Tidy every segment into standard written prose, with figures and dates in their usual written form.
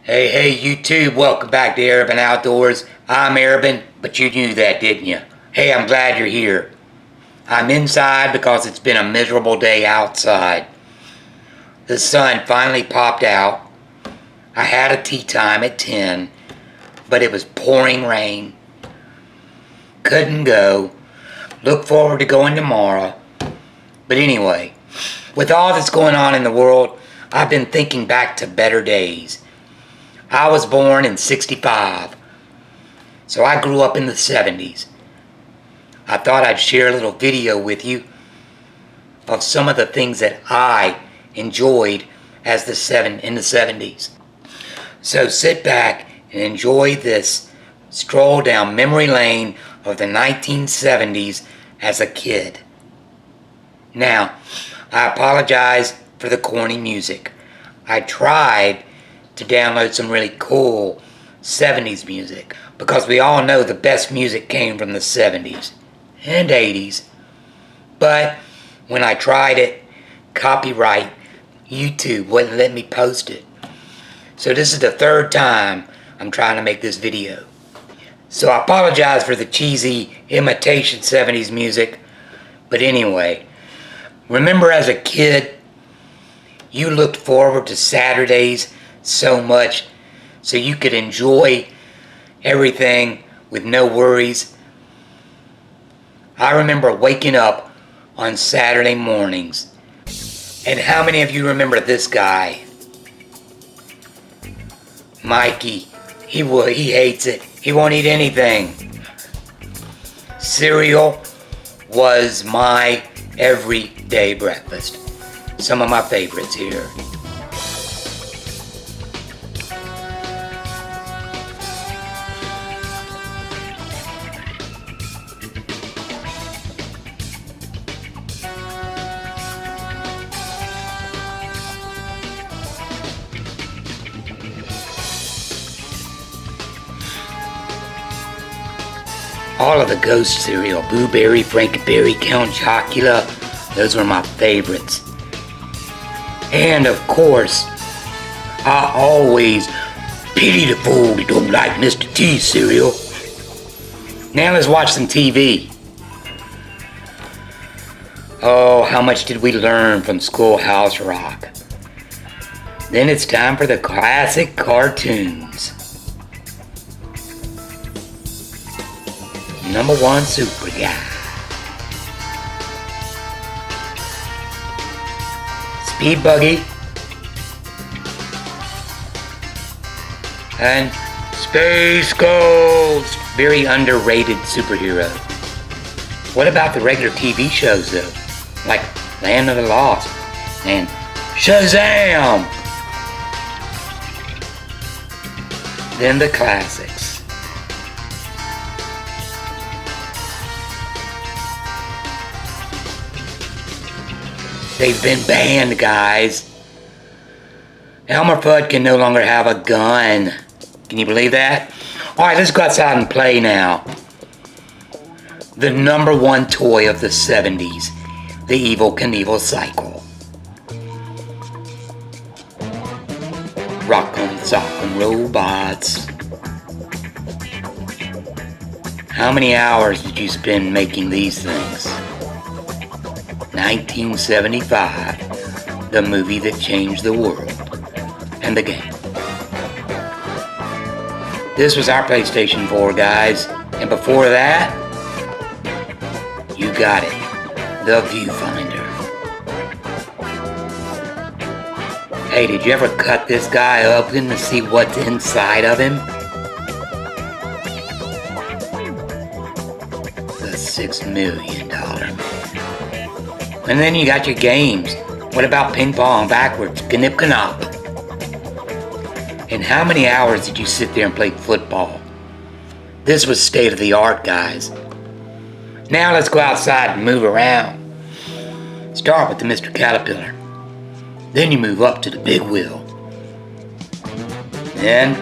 Hey, YouTube, welcome back to Arabin Outdoors. I'm Arabin, but you knew that, didn't you? Hey, I'm glad you're here. I'm inside because it's been a miserable day outside. The sun finally popped out. I had a tea time at 10, but it was pouring rain. Couldn't go. Look forward to going tomorrow. But anyway, with all that's going on in the world, I've been thinking back to better days. I was born in '65, so I grew up in the '70s. I thought I'd share a little video with you of some of the things that I enjoyed in the '70s. So sit back and enjoy this stroll down memory lane of the 1970s as a kid. Now, I apologize for the corny music. I tried to download some really cool 70s music because we all know the best music came from the 70s and 80s. But when I tried it, copyright, YouTube wouldn't let me post it. So this is the third time I'm trying to make this video. So I apologize for the cheesy imitation 70s music. But anyway, remember as a kid, you looked forward to Saturdays so much so you could enjoy everything with no worries. I remember waking up on Saturday mornings. And how many of you remember this guy? Mikey. He hates it. He won't eat anything. Cereal was my everyday breakfast. Some of my favorites here. All of the Ghost cereal, Blueberry, Frankenberry, Count Chocula, those were my favorites. And of course, I always pity the fool that don't like Mr. T cereal. Now let's watch some TV. Oh, how much did we learn from Schoolhouse Rock? Then it's time for the classic cartoons. Number one super guy. Speed Buggy. And Space Ghost. Very underrated superhero. What about the regular TV shows though? Like Land of the Lost and Shazam! Then the classics. They've been banned, guys. Elmer Fudd can no longer have a gun. Can you believe that? Alright, let's go outside and play now. The number one toy of the 70s. The Evel Knievel Cycle. Rock'em sock'em robots. How many hours did you spend making these things? 1975, the movie that changed the world, and the game. This was our PlayStation 4, guys, and before that, you got it, the Viewfinder. Hey, did you ever cut this guy open to see what's inside of him? The $6 million man. And then you got your games. What about ping pong backwards? Knip knop. And how many hours did you sit there and play football? This was state of the art, guys. Now let's go outside and move around. Start with the Mr. Caterpillar. Then you move up to the big wheel. Then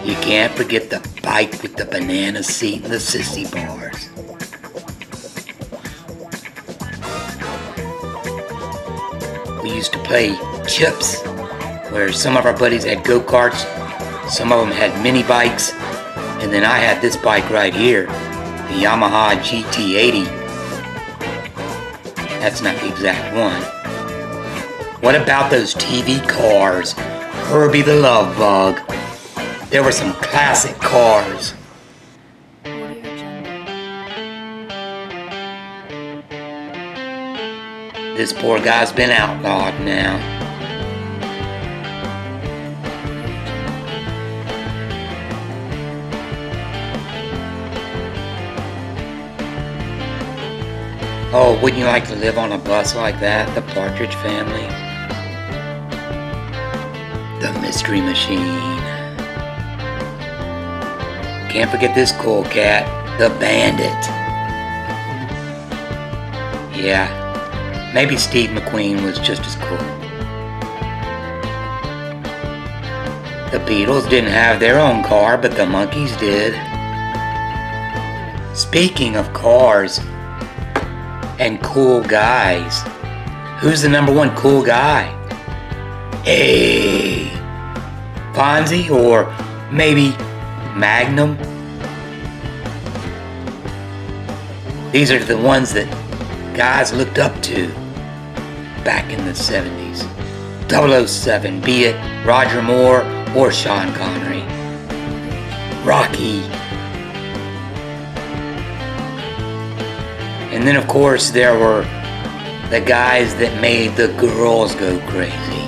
you can't forget the bike with the banana seat and the sissy bars. We used to play chips, where some of our buddies had go-karts Some of them had mini bikes, and then I had this bike right here, the Yamaha GT80. That's not the exact one. What about those TV cars? Herbie the Love Bug. There were some classic cars. This poor guy's been outlawed now. Oh, wouldn't you like to live on a bus like that? The Partridge Family. The Mystery Machine. Can't forget this cool cat, the Bandit. Yeah, maybe Steve McQueen was just as cool. The Beatles didn't have their own car, but the Monkees did. Speaking of cars and cool guys, who's the number one cool guy? Hey, Fonzie or maybe Magnum? These are the ones that guys looked up to back in the 70s. 007, be it Roger Moore or Sean Connery. Rocky. And then of course there were the guys that made the girls go crazy.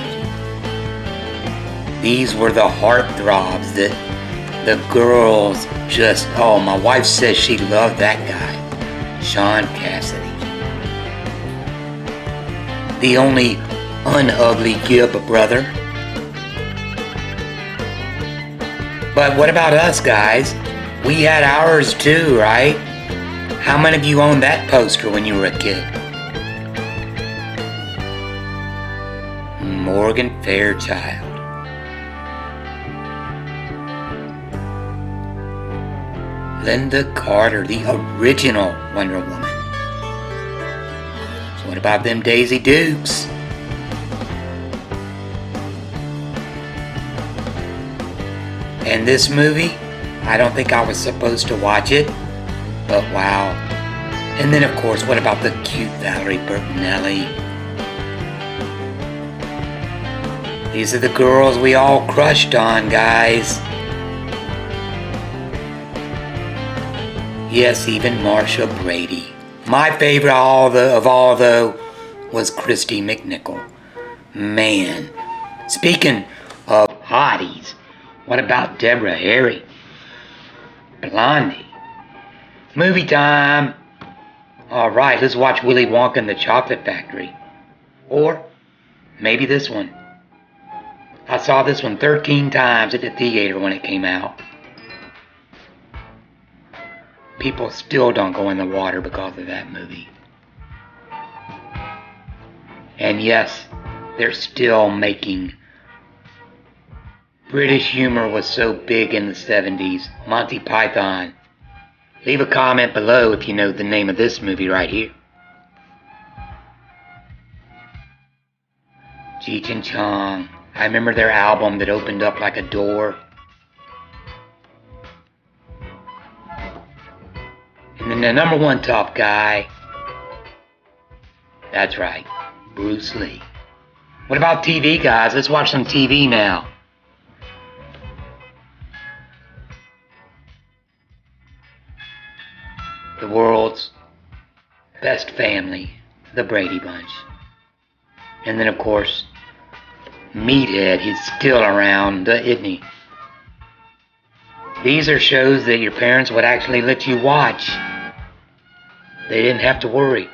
These were the heartthrobs that the girls just, oh, my wife says she loved that guy, Sean Cassidy. The only unugly Gibb brother. But what about us guys? We had ours too, right? How many of you owned that poster when you were a kid? Morgan Fairchild. Linda Carter, the original Wonder Woman. What about them Daisy Dukes? And this movie, I don't think I was supposed to watch it, but wow. And then of course, what about the cute Valerie Bertinelli? These are the girls we all crushed on, guys. Yes, even Marsha Brady. My favorite of all though was Christy McNichol. Man, speaking of hotties, what about Deborah Harry? Blondie. Movie time. Alright, let's watch Willy Wonka and the Chocolate Factory. Or maybe this one. I saw this one 13 times at the theater when it came out. People still don't go in the water because of that movie. And yes, they're still making. British humor was so big in the 70s. Monty Python. Leave a comment below if you know the name of this movie right here. Cheech and Chong. I remember their album that opened up like a door. And then the number one tough guy. That's right, Bruce Lee. What about TV, guys? Let's watch some TV now. The world's best family, the Brady Bunch. And then of course, Meathead, he's still around, isn't he? These are shows that your parents would actually let you watch. They didn't have to worry.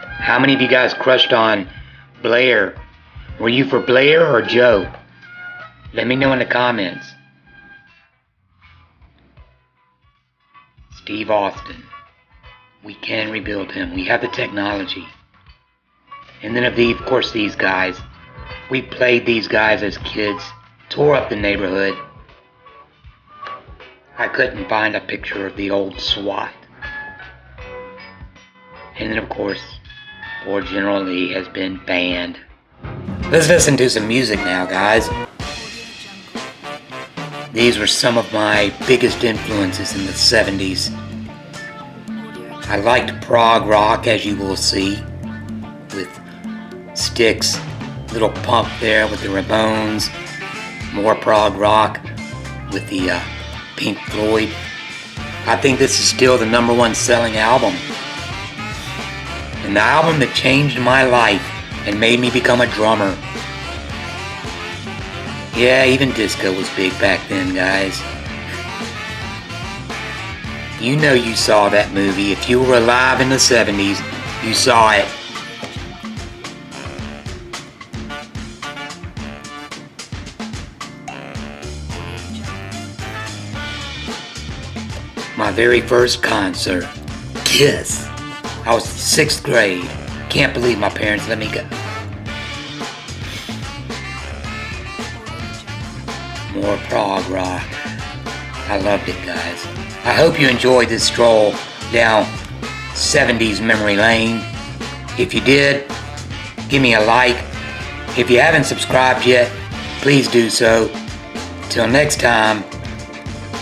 How many of you guys crushed on Blair? Were you for Blair or Joe? Let me know in the comments. Steve Austin. We can rebuild him. We have the technology. And then of course these guys. We played these guys as kids. Tore up the neighborhood. I couldn't find a picture of the old SWAT. And then of course, poor General Lee has been banned. Let's listen to some music now, guys. These were some of my biggest influences in the 70s. I liked prog rock, as you will see, with Styx, Little Pump there with the Ramones, more prog rock with the Pink Floyd. I think this is still the #1 selling album. And the album that changed my life and made me become a drummer. Yeah, even disco was big back then, guys. You know you saw that movie. If you were alive in the 70s, you saw it. My very first concert, Kiss. I was 6th grade. Can't believe my parents let me go. More prog rock. I loved it, guys. I hope you enjoyed this stroll down 70s memory lane. If you did, give me a like. If you haven't subscribed yet, please do so. Till next time,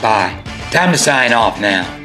bye. Time to sign off now.